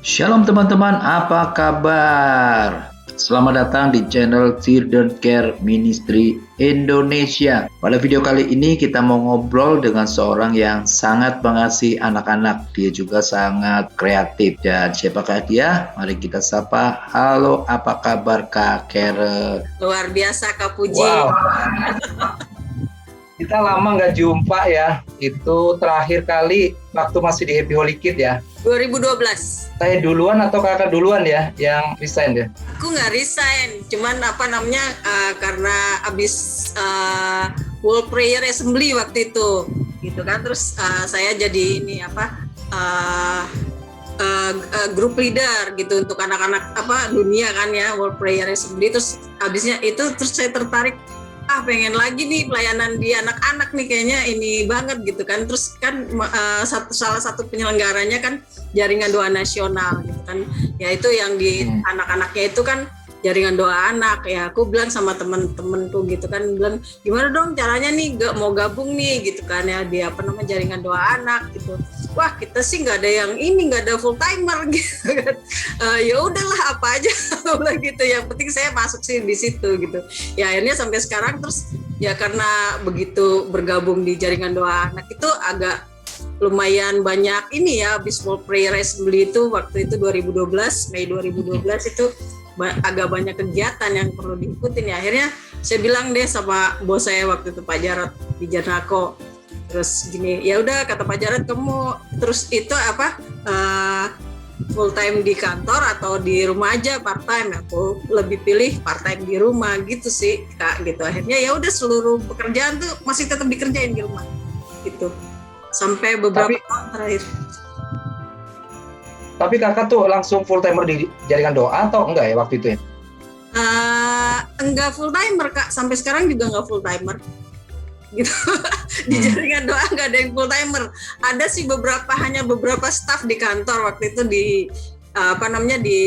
Shalom teman-teman, apa kabar? Selamat datang di channel Children Care Ministry Indonesia. Pada video kali ini kita mau ngobrol dengan seorang yang sangat mengasihi anak-anak. Dia juga sangat kreatif. Dan siapakah dia? Mari kita sapa. Halo, apa kabar Kak Kere? Luar biasa Kak Puji. Wow. Kita lama nggak jumpa ya. Itu terakhir kali waktu masih di Happy Holy Kid ya. 2012. Saya duluan atau kakak duluan ya yang resign ya? Aku nggak resign, cuman karena abis World Prayer Assembly waktu itu, gitu kan. Terus saya jadi group leader gitu untuk anak-anak dunia kan ya, World Prayer Assembly. Terus habisnya itu terus saya tertarik, pengen lagi nih pelayanan di anak-anak nih, kayaknya ini banget gitu kan. Terus kan salah satu penyelenggaranya kan Jaringan Doa Nasional gitu kan, yaitu yang di anak-anaknya itu kan Jaringan Doa Anak ya. Aku bilang sama temen-temenku gitu kan, bilang gimana dong caranya nih mau gabung nih gitu kan ya, di Jaringan Doa Anak gitu. Wah, kita sih nggak ada full timer gitu kan. Ya udahlah apa aja gitu, yang penting saya masuk sih di situ gitu. Ya akhirnya sampai sekarang. Terus ya karena begitu bergabung di Jaringan Doa Anak itu agak lumayan banyak ini ya, habis World Prayer Assembly itu waktu itu Mei 2012 itu agak banyak kegiatan yang perlu diikutin ya. Akhirnya saya bilang deh sama bos saya waktu itu, Pak Jarod di Janako. Terus gini, ya udah kata Pak Jarod, kamu terus itu full time di kantor atau di rumah aja part time. Aku lebih pilih part time di rumah gitu sih Kak gitu. Akhirnya ya udah seluruh pekerjaan tuh masih tetap dikerjain di rumah gitu sampai beberapa tahun terakhir. Tapi kakak tuh langsung full timer di Jaringan Doa atau enggak ya waktu itu ya? Enggak full timer Kak, sampai sekarang juga enggak full timer gitu. Di Jaringan Doa nggak ada yang full timer. Ada sih hanya beberapa staff di kantor waktu itu di di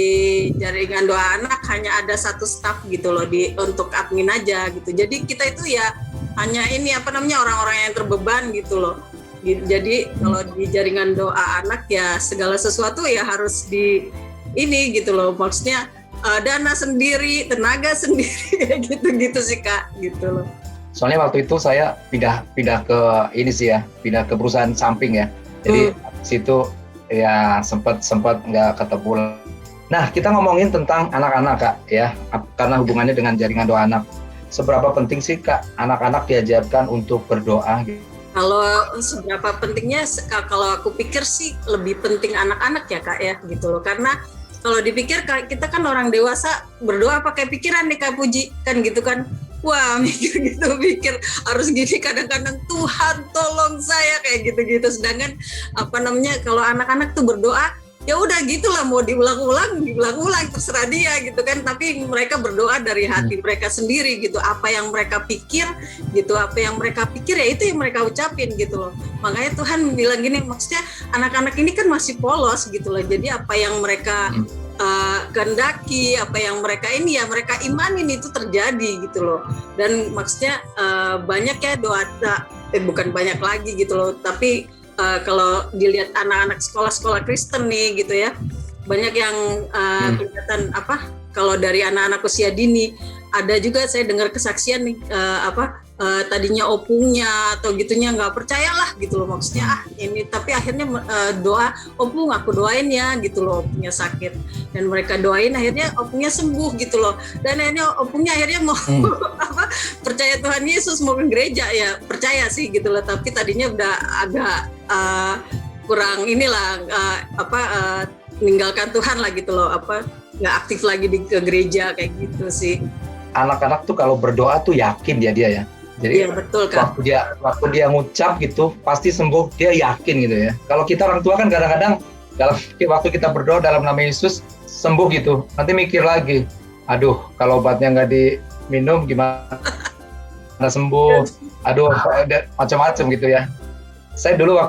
Jaringan Doa Anak hanya ada satu staff gitu loh, untuk admin aja gitu. Jadi kita itu ya hanya ini orang-orang yang terbeban gitu loh. Jadi kalau di Jaringan Doa Anak ya segala sesuatu ya harus di ini gitu loh, maksudnya dana sendiri, tenaga sendiri gitu sih Kak gitu loh. Soalnya waktu itu saya pindah ke ini sih ya, pindah ke perusahaan samping ya. Jadi situ ya sempat nggak ketemu. Nah, kita ngomongin tentang anak-anak Kak ya, karena hubungannya dengan Jaringan Doa Anak. Seberapa penting sih Kak anak-anak diajarkan untuk berdoa? Kalau seberapa pentingnya, kalau aku pikir sih lebih penting anak-anak ya Kak ya gitu loh. Karena kalau dipikir kita kan orang dewasa berdoa pakai pikiran nih Kak Puji kan gitu kan. Wah, mikir harus gini, kadang-kadang Tuhan tolong saya kayak gitu-gitu. Sedangkan kalau anak-anak tuh berdoa ya udah gitulah, mau diulang-ulang terserah dia gitu kan. Tapi mereka berdoa dari hati mereka sendiri gitu. Apa yang mereka pikir ya itu yang mereka ucapin gitu loh. Makanya Tuhan bilang gini, maksudnya anak-anak ini kan masih polos gitu loh. Jadi apa yang mereka kehendaki, apa yang mereka ini ya mereka imanin itu terjadi gitu loh. Dan maksudnya banyak ya bukan banyak lagi gitu loh, tapi kalau dilihat anak-anak sekolah-sekolah Kristen nih gitu ya, banyak yang kelihatan kalau dari anak-anak usia dini. Ada juga saya dengar kesaksian nih tadinya opungnya atau gitunya nggak percayalah gitu loh, maksudnya ini, tapi akhirnya doa, opung aku doain ya gitu loh, opungnya sakit dan mereka doain, akhirnya opungnya sembuh gitu loh. Dan akhirnya opungnya mau percaya Tuhan Yesus, mau ke gereja ya percaya sih gitu loh, tapi tadinya udah agak kurang meninggalkan Tuhan lah gitu loh, nggak aktif lagi ke gereja kayak gitu sih. Anak-anak tuh kalau berdoa tuh yakin dia ya. Jadi ya, betul, Kak. Waktu dia ngucap gitu pasti sembuh, dia yakin gitu ya. Kalau kita orang tua kan kadang-kadang waktu kita berdoa dalam nama Yesus sembuh gitu, nanti mikir lagi, aduh kalau obatnya nggak diminum gimana sembuh, aduh macam-macam gitu ya. Saya dulu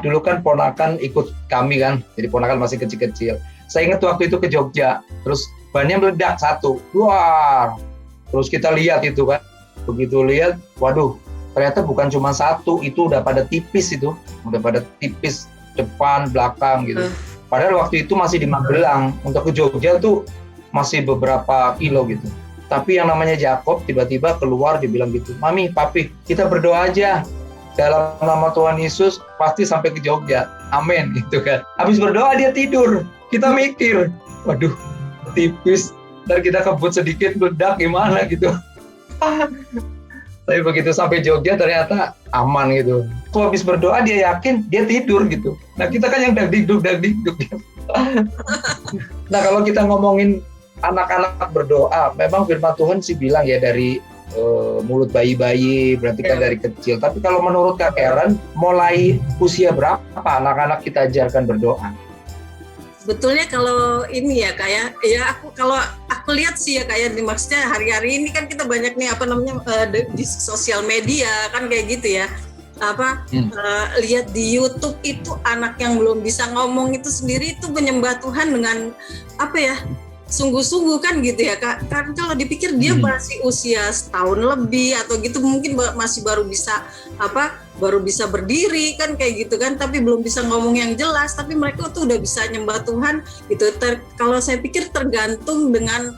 dulu kan ponakan ikut kami kan, jadi ponakan masih kecil-kecil. Saya ingat waktu itu ke Jogja, terus bannya meledak satu, wah, terus kita lihat itu kan, begitu lihat, waduh, ternyata bukan cuma satu, itu udah pada tipis depan, belakang gitu. Padahal waktu itu masih di Magelang, untuk ke Jogja tuh masih beberapa kilo gitu. Tapi yang namanya Jakob tiba-tiba keluar, dibilang gitu, Mami, Papi, kita berdoa aja. Dalam nama Tuhan Yesus pasti sampai ke Jogja. Amin gitu kan. Habis berdoa dia tidur. Kita mikir, waduh tipis. Ntar kita kebut sedikit meledak gimana gitu. Tapi begitu sampai Jogja ternyata aman gitu. Kok habis berdoa dia yakin, dia tidur gitu. Nah kita kan yang dagdikduk. Nah kalau kita ngomongin anak-anak berdoa, memang firman Tuhan sih bilang ya dari mulut bayi-bayi, berarti kan dari kecil. Tapi kalau menurut Kak Karen, mulai usia berapa anak-anak kita ajarkan berdoa? Sebetulnya kalau ini ya kayak kalau aku lihat sih ya kayak maksudnya hari-hari ini kan kita banyak nih di sosial media kan kayak gitu ya lihat di YouTube itu anak yang belum bisa ngomong itu sendiri itu menyembah Tuhan dengan sungguh-sungguh kan gitu ya Kak. Kan kalau dipikir dia masih usia setahun lebih atau gitu mungkin masih baru bisa berdiri kan kayak gitu kan, tapi belum bisa ngomong yang jelas, tapi mereka tuh udah bisa nyembah Tuhan gitu. Kalau saya pikir tergantung dengan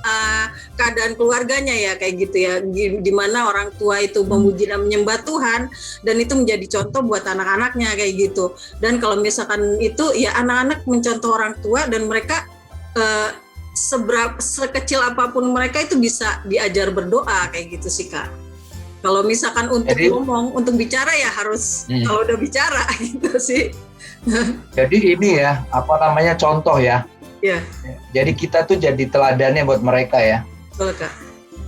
keadaan keluarganya ya kayak gitu ya, di mana orang tua itu memuji dan menyembah Tuhan dan itu menjadi contoh buat anak-anaknya kayak gitu. Dan kalau misalkan itu ya anak-anak mencontoh orang tua dan mereka sekecil apapun mereka itu bisa diajar berdoa kayak gitu sih Kak. Kalau misalkan untuk ngomong, untuk bicara ya harus kalau udah bicara gitu sih. Jadi ini ya, contoh ya. Iya. Jadi kita tuh jadi teladannya buat mereka ya. Betul Kak.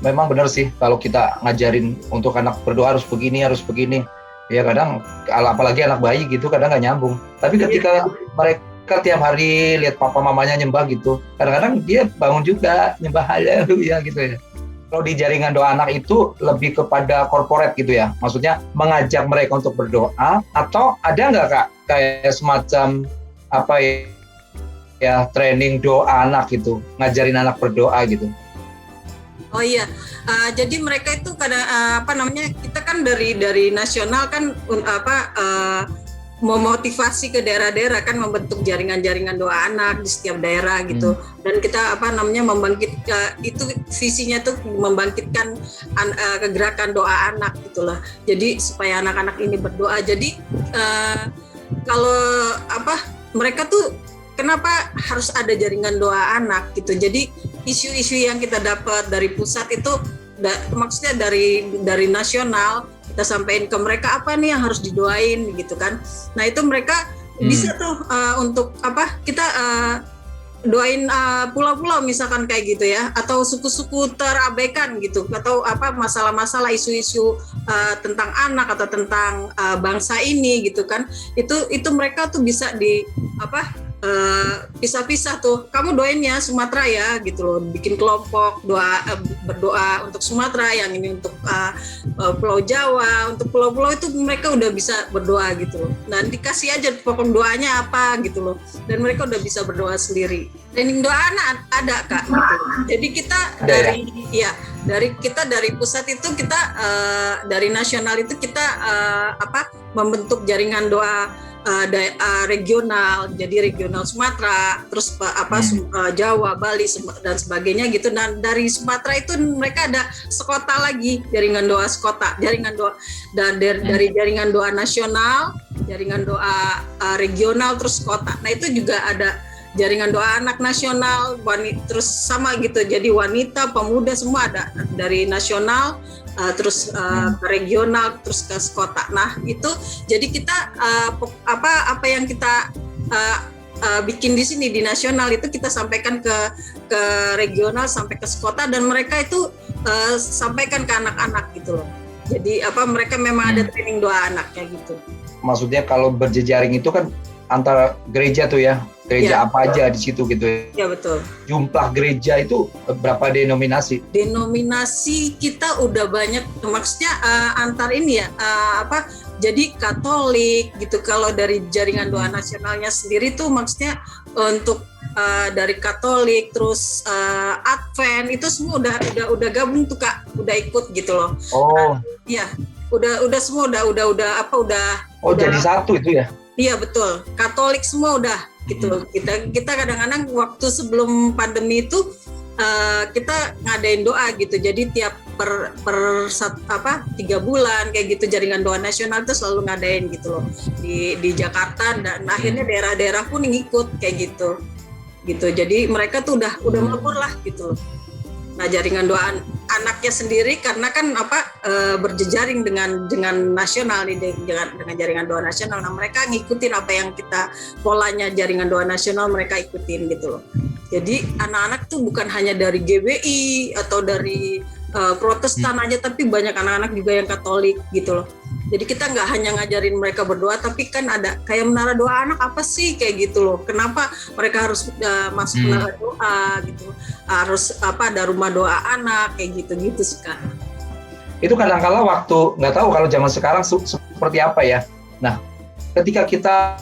Memang benar sih kalau kita ngajarin untuk anak berdoa harus begini. Ya kadang apalagi anak bayi gitu kadang nggak nyambung. Tapi ketika mereka tiap hari lihat papa mamanya nyembah gitu, kadang-kadang dia bangun juga nyembah haleluya gitu ya. Kalau di jaringan doa anak itu lebih kepada corporate gitu ya, maksudnya mengajak mereka untuk berdoa, atau ada nggak Kak kayak semacam training doa anak gitu, ngajarin anak berdoa gitu? Oh iya, jadi mereka itu kita kan dari nasional kan memotivasi ke daerah-daerah kan membentuk jaringan-jaringan doa anak di setiap daerah gitu. Dan kita itu visinya tuh membangkitkan kegerakan doa anak gitulah. Jadi supaya anak-anak ini berdoa. Jadi kalau mereka tuh kenapa harus ada jaringan doa anak gitu. Jadi isu-isu yang kita dapat dari pusat itu maksudnya dari nasional kita sampaikan ke mereka apa nih yang harus didoain gitu kan. Nah itu mereka bisa tuh untuk kita doain pulau-pulau misalkan kayak gitu ya, atau suku-suku terabaikan gitu, atau masalah-masalah isu-isu tentang anak atau tentang bangsa ini gitu kan. Itu mereka tuh bisa pisah-pisah tuh, kamu doainnya Sumatera ya gitu loh, bikin kelompok berdoa untuk Sumatera, yang ini untuk Pulau Jawa, untuk pulau-pulau itu mereka udah bisa berdoa gitu loh. Dan dikasih aja pokok doanya apa gitu loh, dan mereka udah bisa berdoa sendiri. Training doa anak ada Kak gitu. Jadi kita dari pusat itu kita dari nasional itu kita membentuk jaringan doa regional, jadi regional Sumatera, terus Jawa, Bali dan sebagainya gitu. Dan dari Sumatera itu mereka ada sekota lagi, jaringan doa sekota, jaringan doa dan dari jaringan doa nasional, jaringan doa regional, terus kota. Nah itu juga ada jaringan doa anak nasional, terus sama gitu. Jadi wanita, pemuda semua ada dari nasional. Terus ke regional, terus ke kota. Nah itu jadi kita apa yang kita bikin di sini di nasional itu kita sampaikan ke regional sampai ke kota, dan mereka itu sampaikan ke anak-anak gitu loh. Jadi mereka memang ada training doa anaknya gitu. Maksudnya kalau berjejaring itu kan antara gereja tuh ya, gereja apa aja di situ gitu ya? Ya betul. Jumlah gereja itu berapa denominasi? Denominasi kita udah banyak, maksudnya antar ini ya, jadi Katolik gitu. Kalau dari jaringan doa nasionalnya sendiri tuh maksudnya untuk dari Katolik, terus Advent itu semua udah gabung tuh Kak, udah ikut gitu loh. Oh. Iya, udah semua udah. Oh, jadi satu itu ya? Iya betul, Katolik semua udah gitu. Kita kadang-kadang waktu sebelum pandemi itu kita ngadain doa gitu. Jadi tiap per 3 bulan kayak gitu jaringan doa nasional itu selalu ngadain gitu loh di Jakarta, dan akhirnya daerah-daerah pun ngikut kayak gitu. Jadi mereka tuh udah melebur lah gitu loh. Nah, jaringan doa anaknya sendiri karena kan berjejaring dengan nasional nih, dengan jaringan doa nasional. Nah, mereka ngikutin apa yang kita polanya jaringan doa nasional, mereka ikutin gitu loh. Jadi anak-anak tuh bukan hanya dari GBI atau dari Protestan aja, tapi banyak anak-anak juga yang Katolik gitu loh. Jadi kita nggak hanya ngajarin mereka berdoa, tapi kan ada kayak menara doa anak apa sih kayak gitu loh. Kenapa mereka harus masuk menara doa gitu? Harus ada rumah doa anak kayak gitu sih Kak. Itu kadang-kala waktu, nggak tahu kalau zaman sekarang seperti apa ya. Nah, ketika kita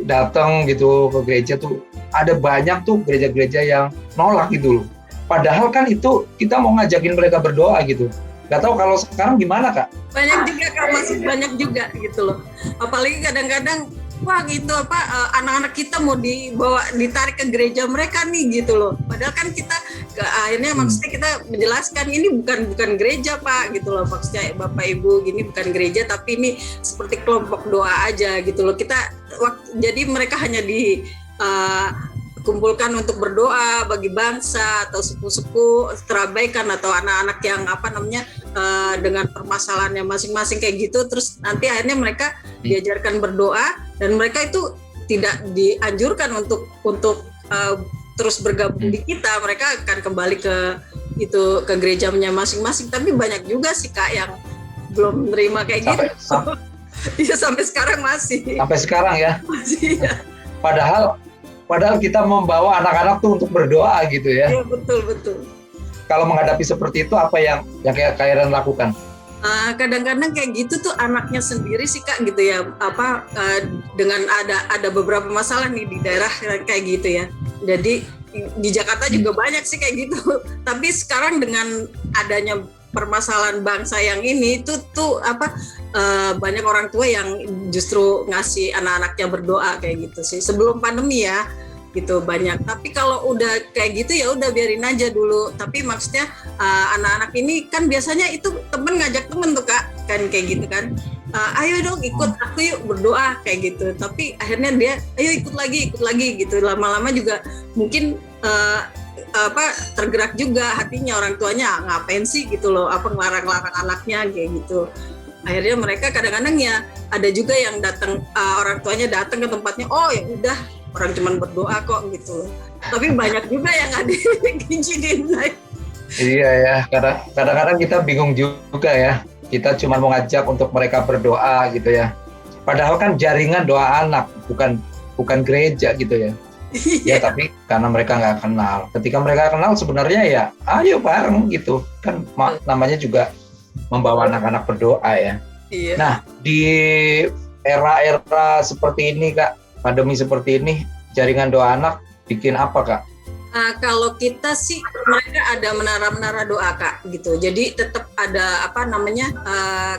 datang gitu ke gereja tuh, ada banyak tuh gereja-gereja yang nolak gitu loh. Padahal kan itu kita mau ngajakin mereka berdoa gitu. Gak tahu kalau sekarang gimana Kak? Banyak juga Kak, masih banyak juga gitu loh. Apalagi kadang-kadang gitu anak-anak kita mau ditarik ke gereja mereka nih gitu loh. Padahal kan kita akhirnya maksudnya kita menjelaskan ini bukan gereja Pak gitu loh. Maksudnya Bapak Ibu gini bukan gereja, tapi ini seperti kelompok doa aja gitu loh. Jadi mereka hanya kumpulkan untuk berdoa bagi bangsa atau suku-suku terabaikan atau anak-anak yang dengan permasalahannya masing-masing kayak gitu. Terus nanti akhirnya mereka diajarkan berdoa, dan mereka itu tidak dianjurkan untuk terus bergabung di kita. Mereka akan kembali ke gerejanya masing-masing. Tapi banyak juga sih Kak yang belum menerima kayak gitu. Iya, sampai sekarang masih. Sampai sekarang ya. Masih ya. Padahal kita membawa anak-anak tuh untuk berdoa gitu ya. Iya, betul. Kalau menghadapi seperti itu, apa yang Kairan lakukan? Kadang-kadang kayak gitu tuh anaknya sendiri sih Kak gitu ya. Dengan ada beberapa masalah nih di daerah kayak gitu ya. Jadi di Jakarta juga banyak sih kayak gitu. Tapi sekarang dengan adanya permasalahan bangsa yang ini tuh banyak orang tua yang justru ngasih anak-anaknya berdoa kayak gitu sih. Sebelum pandemi ya gitu banyak. Tapi kalau udah kayak gitu ya udah biarin aja dulu. Tapi maksudnya anak-anak ini kan biasanya itu temen ngajak temen tuh Kak, kan kayak gitu kan. Ayo dong ikut aku yuk berdoa kayak gitu. Tapi akhirnya dia ayo ikut lagi gitu. Lama-lama juga mungkin tergerak juga hatinya, orang tuanya ngapain sih gitu loh, ngelarang-larang anaknya kayak gitu. Akhirnya mereka kadang-kadang ya ada juga yang datang, orang tuanya datang ke tempatnya, oh ya udah orang cuman berdoa kok gitu. Tapi banyak juga yang nggak diizinin. Iya ya, kadang-kadang kita bingung juga ya. Kita cuma mau ngajak untuk mereka berdoa gitu ya. Padahal kan jaringan doa anak, bukan gereja gitu ya. Ya tapi karena mereka nggak kenal. Ketika mereka kenal sebenarnya ya ayo bareng gitu. Kan namanya juga membawa anak-anak berdoa ya. Iya. Nah di era-era seperti ini Kak, pandemi seperti ini, jaringan doa anak bikin apa Kak? Kalau kita sih mereka ada menara-menara doa Kak gitu. Jadi tetap ada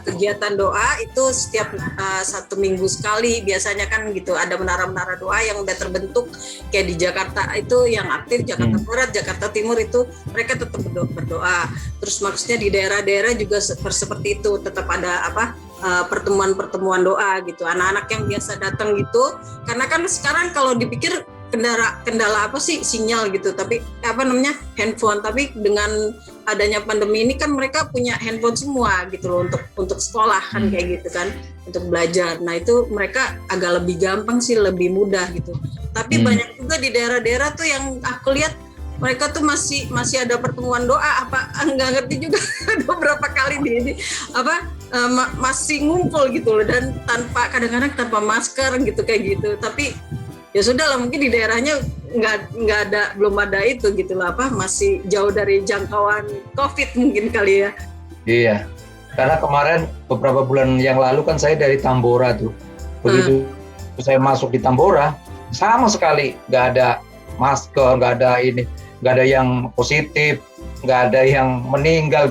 kegiatan doa itu setiap 1 minggu sekali biasanya kan gitu. Ada menara-menara doa yang udah terbentuk kayak di Jakarta itu yang aktif, Jakarta Barat, Jakarta Timur itu mereka tetap berdoa. Terus maksudnya di daerah-daerah juga seperti itu, tetap ada pertemuan-pertemuan doa gitu. Anak-anak yang biasa datang gitu. Karena kan sekarang kalau dipikir kendala apa sih sinyal gitu, tapi handphone. Tapi dengan adanya pandemi ini kan mereka punya handphone semua gitu loh untuk sekolah kan kayak gitu kan, untuk belajar. Nah itu mereka agak lebih gampang sih, lebih mudah gitu. Tapi banyak juga di daerah-daerah tuh yang aku lihat mereka tuh masih ada pertemuan doa nggak ngerti juga. Beberapa kali masih ngumpul gitu loh, dan kadang-kadang tanpa masker gitu kayak gitu. Tapi ya sudah lah, mungkin di daerahnya belum ada itu gitu lah, masih jauh dari jangkauan COVID mungkin kali ya. Iya, karena kemarin beberapa bulan yang lalu kan saya dari Tambora tuh. Begitu saya masuk di Tambora, sama sekali nggak ada masker, nggak ada yang positif, nggak ada yang meninggal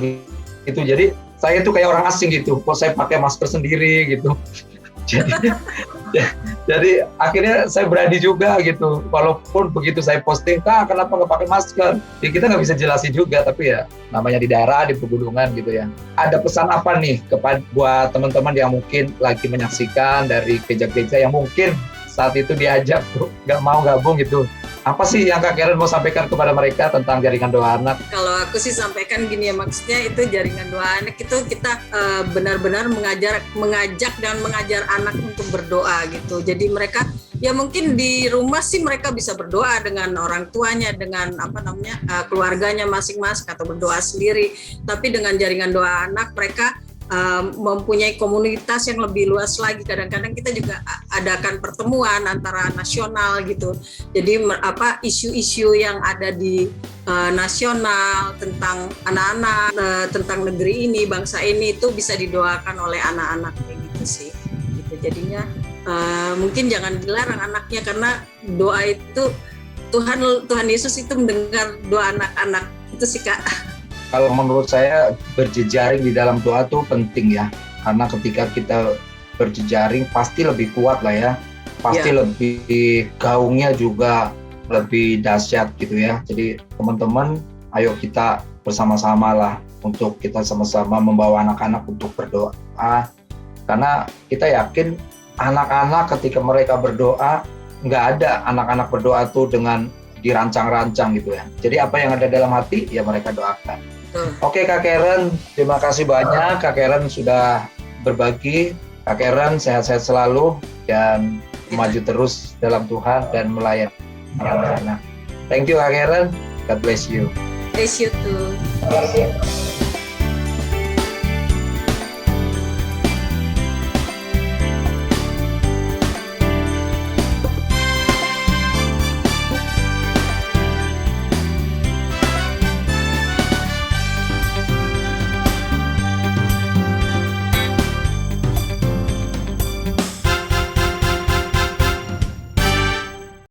gitu. Jadi saya tuh kayak orang asing gitu, kok saya pakai masker sendiri gitu. Jadi Jadi akhirnya saya berani juga gitu, walaupun begitu saya posting, Kak kenapa nggak pakai masker? Ya kita nggak bisa jelasin juga, tapi ya namanya di daerah, di pegunungan gitu ya. Ada pesan apa nih kepada buat teman-teman yang mungkin lagi menyaksikan dari gereja-gereja yang mungkin saat itu diajak tuh nggak mau gabung gitu? Apa sih yang Kak Karen mau sampaikan kepada mereka tentang jaringan doa anak? Kalau aku sih sampaikan gini ya, maksudnya itu jaringan doa anak itu kita benar-benar mengajak dan mengajar anak untuk berdoa gitu. Jadi mereka ya mungkin di rumah sih mereka bisa berdoa dengan orang tuanya, dengan keluarganya masing-masing atau berdoa sendiri. Tapi dengan jaringan doa anak mereka mempunyai komunitas yang lebih luas lagi. Kadang-kadang kita juga adakan pertemuan antara nasional gitu. Jadi isu-isu yang ada di nasional tentang anak-anak, tentang negeri ini, bangsa ini itu bisa didoakan oleh anak-anak kayak gitu sih. Gitu. Jadinya mungkin jangan dilarang anaknya, karena doa itu Tuhan Yesus itu mendengar doa anak-anak itu sih Kak. Kalau menurut saya berjejaring di dalam doa tuh penting ya, karena ketika kita berjejaring pasti lebih kuat lah ya, pasti lebih gaungnya juga lebih dahsyat gitu ya. Jadi teman-teman, ayo kita bersama-sama lah untuk kita sama-sama membawa anak-anak untuk berdoa, karena kita yakin anak-anak ketika mereka berdoa, nggak ada anak-anak berdoa tuh dengan dirancang-rancang gitu ya. Jadi apa yang ada dalam hati ya mereka doakan. Oke Kak Karen, terima kasih banyak Kak Karen sudah berbagi. Kak Karen sehat-sehat selalu dan maju terus dalam Tuhan dan melayani anak-anak. Thank you Kak Karen, God bless you. Bless you too.